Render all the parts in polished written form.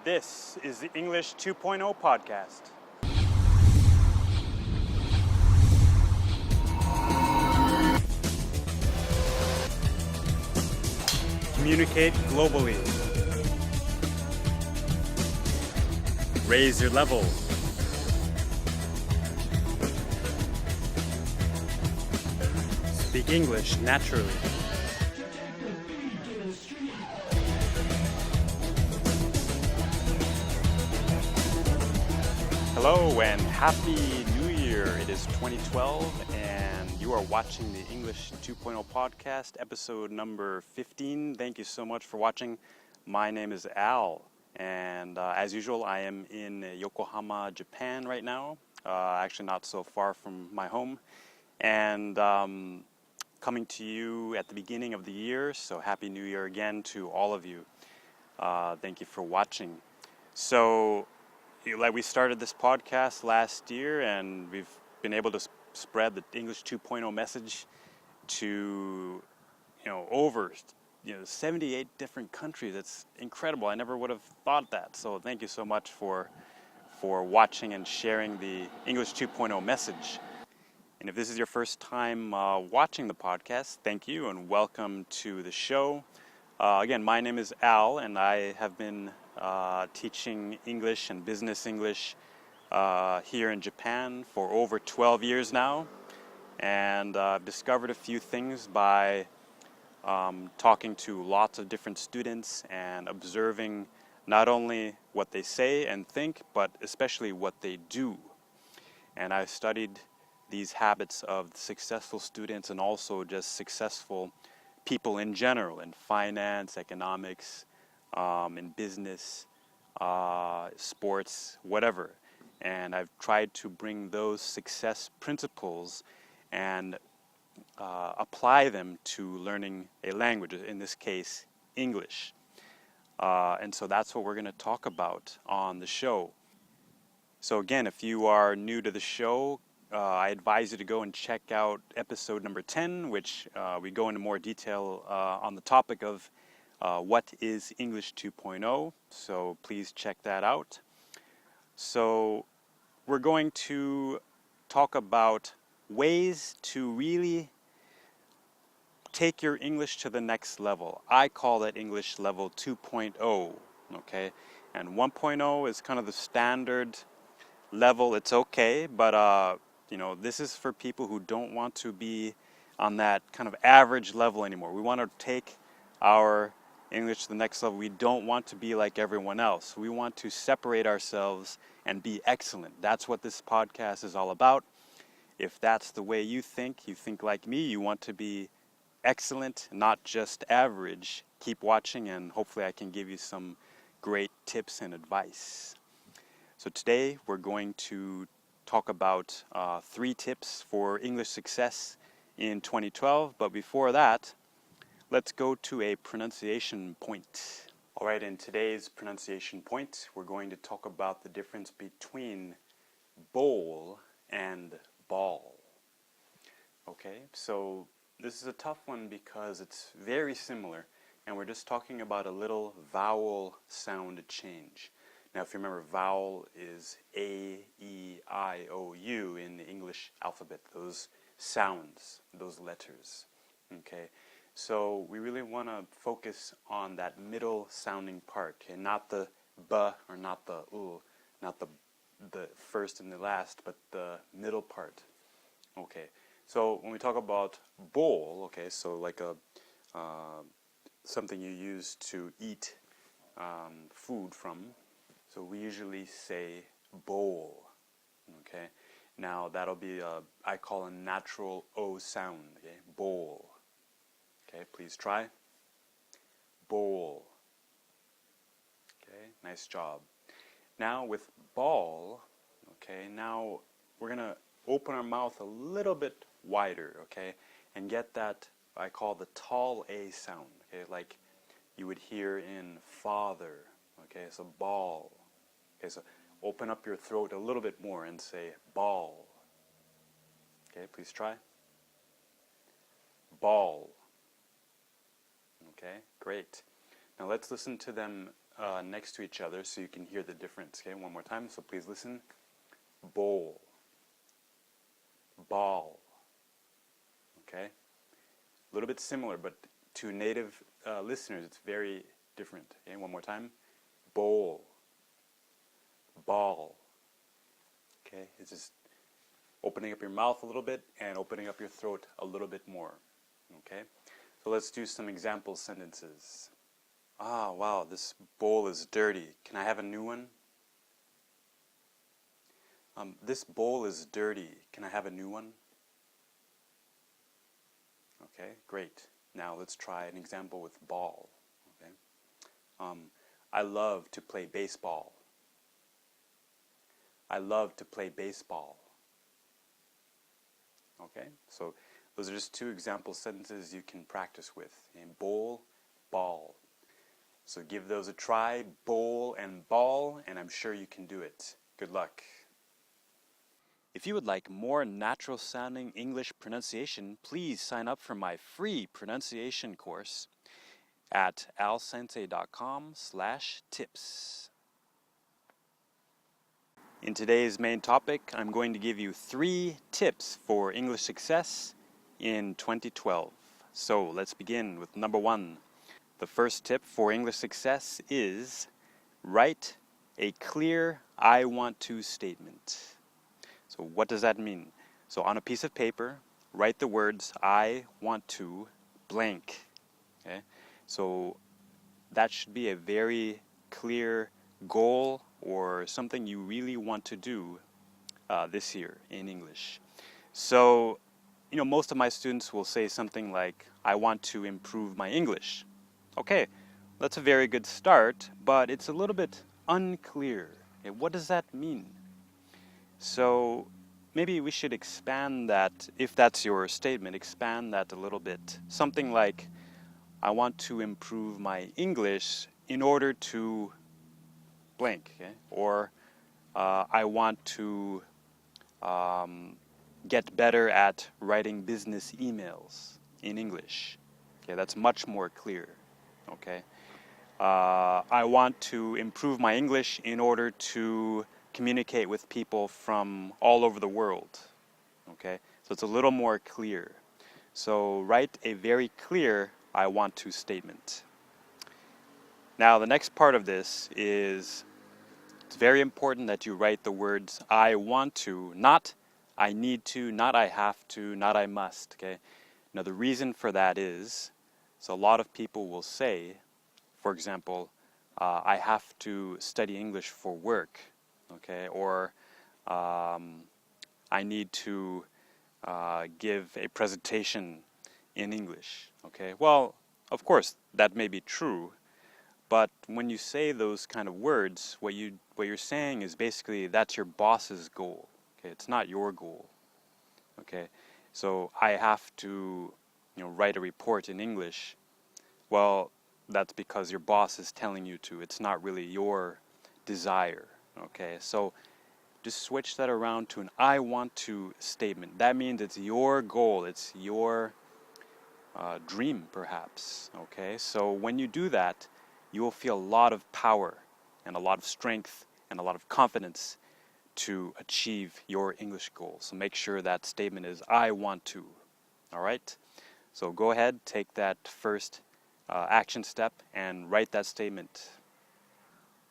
This is the English 2.0 podcast. Communicate globally. Raise your level. Speak English naturally. Hello and Happy New Year. It is 2012 and you are watching the English 2.0 podcast, episode number 15. Thank you so much for watching. My name is Al and as usual I am in Yokohama, Japan right now. Actually not so far from my home. And coming to you at the beginning of the year, so Happy New Year again to all of you. Thank you for watching. So like we started this podcast last year and we've been able to spread the English 2.0 message to over 78 different countries. It's incredible. I never would have thought that. So thank you so much for watching and sharing the English 2.0 message. And if this is your first time watching the podcast, thank you and welcome to the show. Again, my name is Al and I have been teaching English and business English here in Japan for over 12 years now. And I've discovered a few things by talking to lots of different students and observing not only what they say and think, but especially what they do. And I've studied these habits of successful students and also just successful people in general, in finance, economics, in business, sports, whatever. And I've tried to bring those success principles and apply them to learning a language, in this case, English. And so that's what we're going to talk about on the show. So again, if you are new to the show, I advise you to go and check out episode number 10, which we go into more detail on the topic of what is English 2.0. So please check that out. So we're going to talk about ways to really take your English to the next level. I call that English level 2.0, okay? And 1.0 is kind of the standard level. It's okay, but this is for people who don't want to be on that kind of average level anymore. We want to take our English to the next level. We don't want to be like everyone else. We want to separate ourselves and be excellent. That's what this podcast is all about. If that's the way you think like me, you want to be excellent, not just average, keep watching and hopefully I can give you some great tips and advice. So today we're going to talk about 3 tips for English success in 2012. But before that, let's go to a pronunciation point. All right, in today's pronunciation point, we're going to talk about the difference between bowl and ball. Okay, so this is a tough one because it's very similar, and we're just talking about a little vowel sound change. Now, if you remember, vowel is A, E, I, O, U in the English alphabet, those sounds, those letters, okay? So we really want to focus on that middle sounding part, okay? Not the B or not the U, not the first and the last, but the middle part, okay? So when we talk about bowl, okay, so like a something you use to eat food from, so we usually say bowl, okay? Now that'll be I call a natural O sound, okay? Bowl. Okay, please try. Bowl. Okay, nice job. Now with ball, okay, now we're gonna open our mouth a little bit wider, okay? And get that, I call the tall A sound, okay? Like you would hear in father, okay? So ball. Okay, so open up your throat a little bit more and say ball. Okay, please try. Ball. Okay, great. Now let's listen to them next to each other so you can hear the difference. Okay, one more time. So please listen. Bowl, ball. Okay, a little bit similar, but to native listeners, it's very different. Okay, one more time. Bowl, ball. Okay, it's just opening up your mouth a little bit and opening up your throat a little bit more. Okay, so let's do some example sentences. Ah, wow, this bowl is dirty. Can I have a new one? This bowl is dirty. Can I have a new one? Okay, great. Now let's try an example with ball. Okay. I love to play baseball. I love to play baseball. Okay, so those are just two example sentences you can practice with. Okay? Bowl, ball. So give those a try, bowl and ball, and I'm sure you can do it. Good luck. If you would like more natural sounding English pronunciation, please sign up for my free pronunciation course at alsensei.com/tips. In today's main topic, I'm going to give you 3 tips for English success in 2012. So let's begin with number 1. The first tip for English success is write a clear I want to statement. So what does that mean? So on a piece of paper, write the words I want to blank. Okay? So that should be a very clear goal or something you really want to do this year in English. So, most of my students will say something like, I want to improve my English. Okay, that's a very good start, but it's a little bit unclear. Okay, what does that mean? So maybe we should expand that, if that's your statement, expand that a little bit. Something like, I want to improve my English in order to blank, okay? Or I want to get better at writing business emails in English. Okay, that's much more clear. Okay, I want to improve my English in order to communicate with people from all over the world. Okay, so it's a little more clear. So write a very clear I want to statement. Now the next part of this is it's very important that you write the words I want to, not I need to, not I have to, not I must. Okay. Now the reason for that is, so a lot of people will say, for example, I have to study English for work, okay, or I need to give a presentation in English, okay. Well, of course, that may be true, but when you say those kind of words, what you're saying is basically that's your boss's goal, okay. It's not your goal, okay. So I have to, write a report in English. Well, that's because your boss is telling you to. It's not really your desire, okay? So just switch that around to an I want to statement. That means it's your goal, it's your dream, perhaps, okay? So when you do that, you will feel a lot of power and a lot of strength and a lot of confidence to achieve your English goal. So make sure that statement is I want to, all right? So go ahead, take that first action step and write that statement.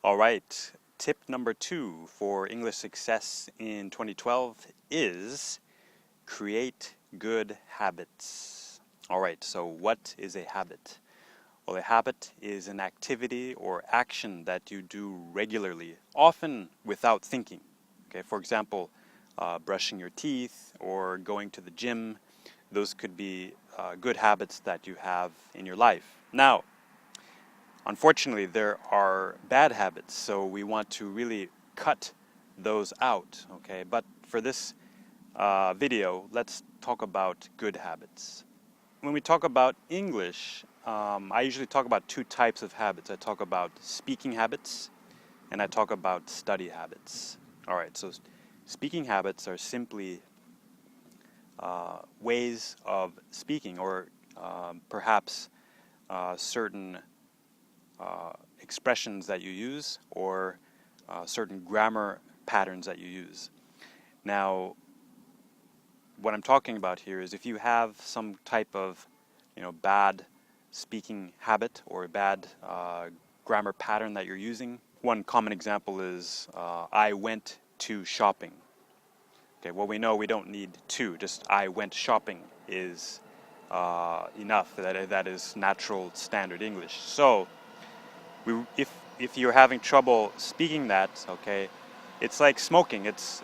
All right, tip number 2 for English success in 2012 is create good habits. All right, so what is a habit? Well, a habit is an activity or action that you do regularly, often without thinking. Okay, for example, brushing your teeth or going to the gym. Those could be good habits that you have in your life. Now, unfortunately, there are bad habits, so we want to really cut those out, okay? But for this video, let's talk about good habits. When we talk about English, I usually talk about 2 types of habits. I talk about speaking habits, and I talk about study habits. All right, so speaking habits are simply ways of speaking, or perhaps certain expressions that you use or certain grammar patterns that you use. Now, what I'm talking about here is if you have some type of, bad speaking habit or a bad grammar pattern that you're using. One common example is I went to shopping. Okay, well, we know we don't need to, just I went shopping is enough. That is natural standard English. So if you're having trouble speaking that, okay, it's like smoking. It's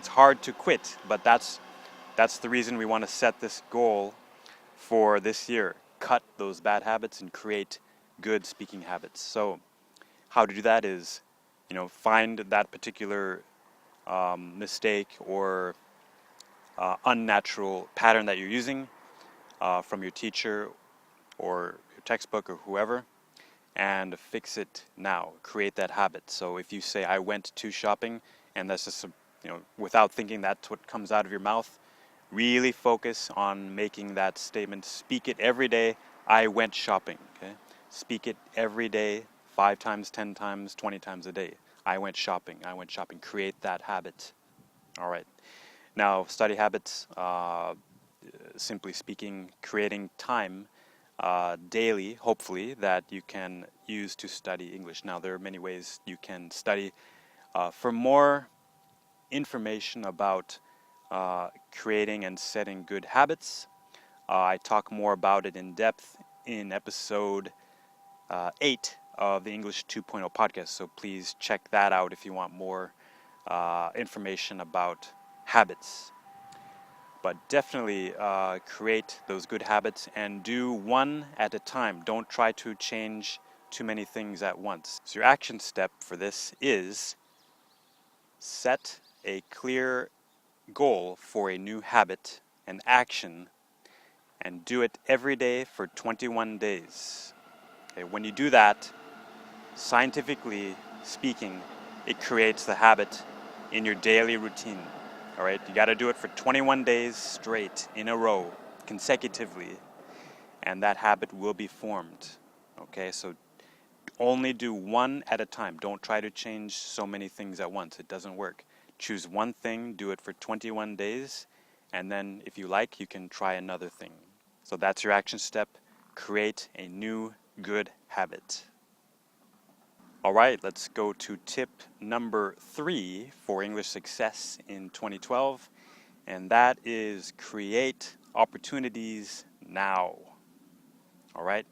hard to quit, but that's the reason we want to set this goal for this year. Cut those bad habits and create good speaking habits. So how to do that is, find that particular mistake or unnatural pattern that you're using from your teacher or your textbook or whoever, and fix it now. Create that habit. So if you say I went to shopping, and that's just without thinking, that's what comes out of your mouth. Really focus on making that statement. Speak it every day. I went shopping. Okay, speak it every day, 5 times, 10 times, 20 times a day. I went shopping. I went shopping. Create that habit. All right. Now, study habits. Simply speaking, creating time daily, hopefully, that you can use to study English. Now, there are many ways you can study. For more information about creating and setting good habits, I talk more about it in depth in episode 8 of the English 2.0 podcast. So please check that out if you want more information about habits. But definitely create those good habits and do one at a time. Don't try to change too many things at once. So your action step for this is set a clear goal for a new habit and action, and do it every day for 21 days. Okay, when you do that, scientifically speaking, it creates the habit in your daily routine. All right, you got to do it for 21 days straight in a row, consecutively, and that habit will be formed. Okay, so only do one at a time. Don't try to change so many things at once. It doesn't work. Choose one thing, do it for 21 days, and then if you like, you can try another thing. So that's your action step. Create a new good habit. All right, let's go to tip number 3 for English success in 2012, and that is create opportunities now. All right,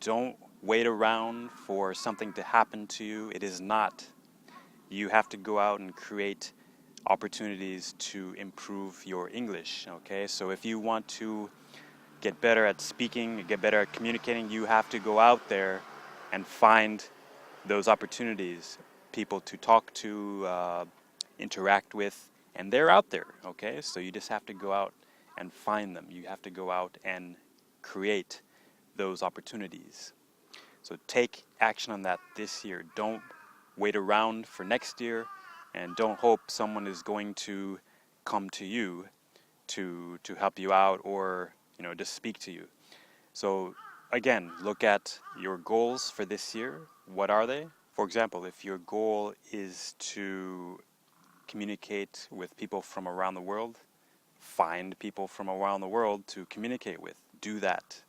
don't wait around for something to happen to you. It is not. You have to go out and create opportunities to improve your English. Okay, so if you want to get better at speaking, get better at communicating, you have to go out there and find those opportunities, people to talk to, interact with, and they're out there. Okay, so you just have to go out and find them. You have to go out and create those opportunities. So take action on that this year. Don't wait around for next year, and don't hope someone is going to come to you to help you out or just speak to you. So again, look at your goals for this year. What are they? For example, if your goal is to communicate with people from around the world, find people from around the world to communicate with. Do that.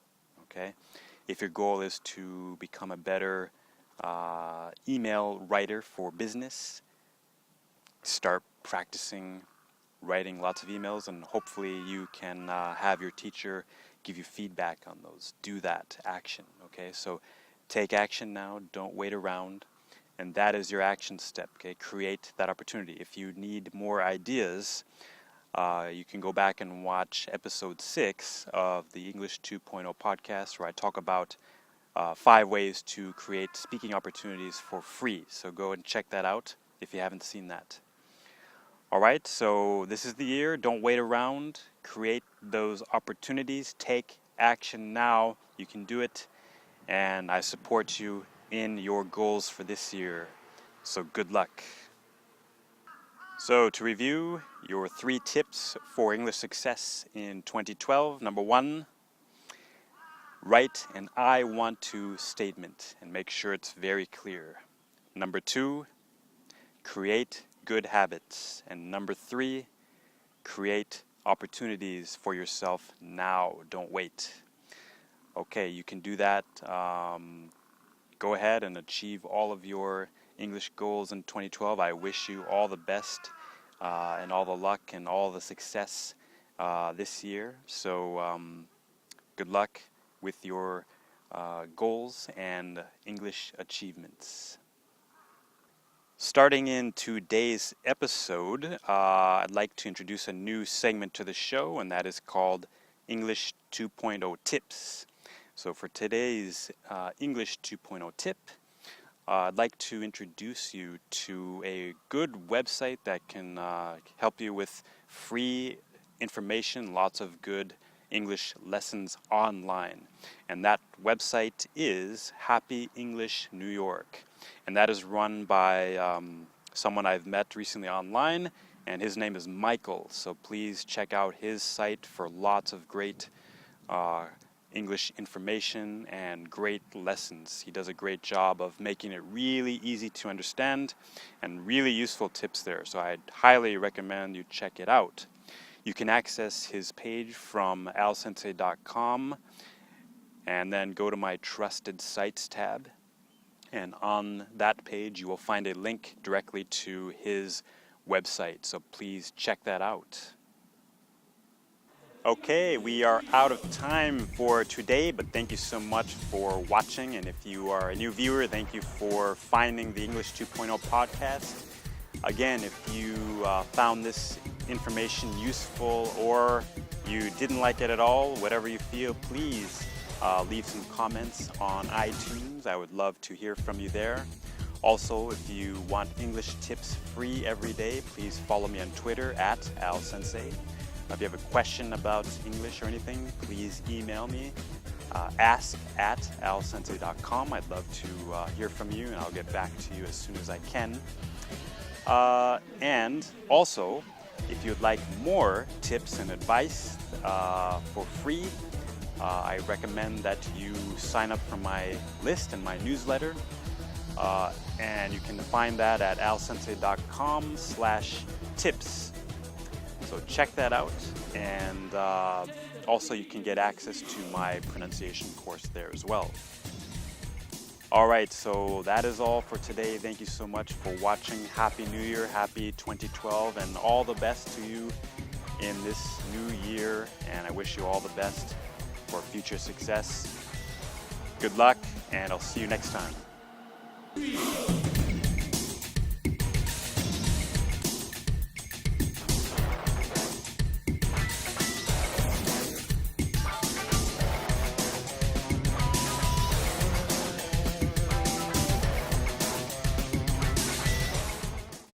Okay? If your goal is to become a better email writer for business, start practicing writing lots of emails, and hopefully you can have your teacher give you feedback on those. Do that action. Okay, so take action now. Don't wait around, and that is your action step. Okay, create that opportunity. If you need more ideas, you can go back and watch episode 6 of the English 2.0 podcast, where I talk about 5 ways to create speaking opportunities for free. So go and check that out if you haven't seen that. All right, so this is the year. Don't wait around. Create those opportunities. Take action now. You can do it. And I support you in your goals for this year. So good luck. So to review, your 3 tips for English success in 2012. Number 1, write an I want to statement and make sure it's very clear. Number 2, create good habits. And number 3, create opportunities for yourself now. Don't wait. Okay, you can do that. Go ahead and achieve all of your English goals in 2012. I wish you all the best and all the luck and all the success this year. So good luck with your goals and English achievements. Starting in today's episode, I'd like to introduce a new segment to the show, and that is called English 2.0 Tips. So for today's English 2.0 tip, I'd like to introduce you to a good website that can help you with free information, lots of good English lessons online. And that website is Happy English New York. And that is run by someone I've met recently online, and his name is Michael. So please check out his site for lots of great English information and great lessons. He does a great job of making it really easy to understand and really useful tips there. So I'd highly recommend you check it out. You can access his page from alsensei.com and then go to my Trusted Sites tab. And on that page, you will find a link directly to his website. So please check that out. Okay, we are out of time for today, but thank you so much for watching. And if you are a new viewer, thank you for finding the English 2.0 podcast. Again, if you found this information useful or you didn't like it at all, whatever you feel, please leave some comments on iTunes. I would love to hear from you there. Also, if you want English tips free every day, please follow me on Twitter at AlSensei. If you have a question about English or anything, please email me, ask@alsensei.com. I'd love to hear from you, and I'll get back to you as soon as I can. And also, if you'd like more tips and advice for free, I recommend that you sign up for my list and my newsletter. And you can find that at alsensei.com/tips. So check that out, and also you can get access to my pronunciation course there as well. All right, so that is all for today. Thank you so much for watching. Happy New Year, happy 2012, and all the best to you in this new year. And I wish you all the best for future success. Good luck, and I'll see you next time.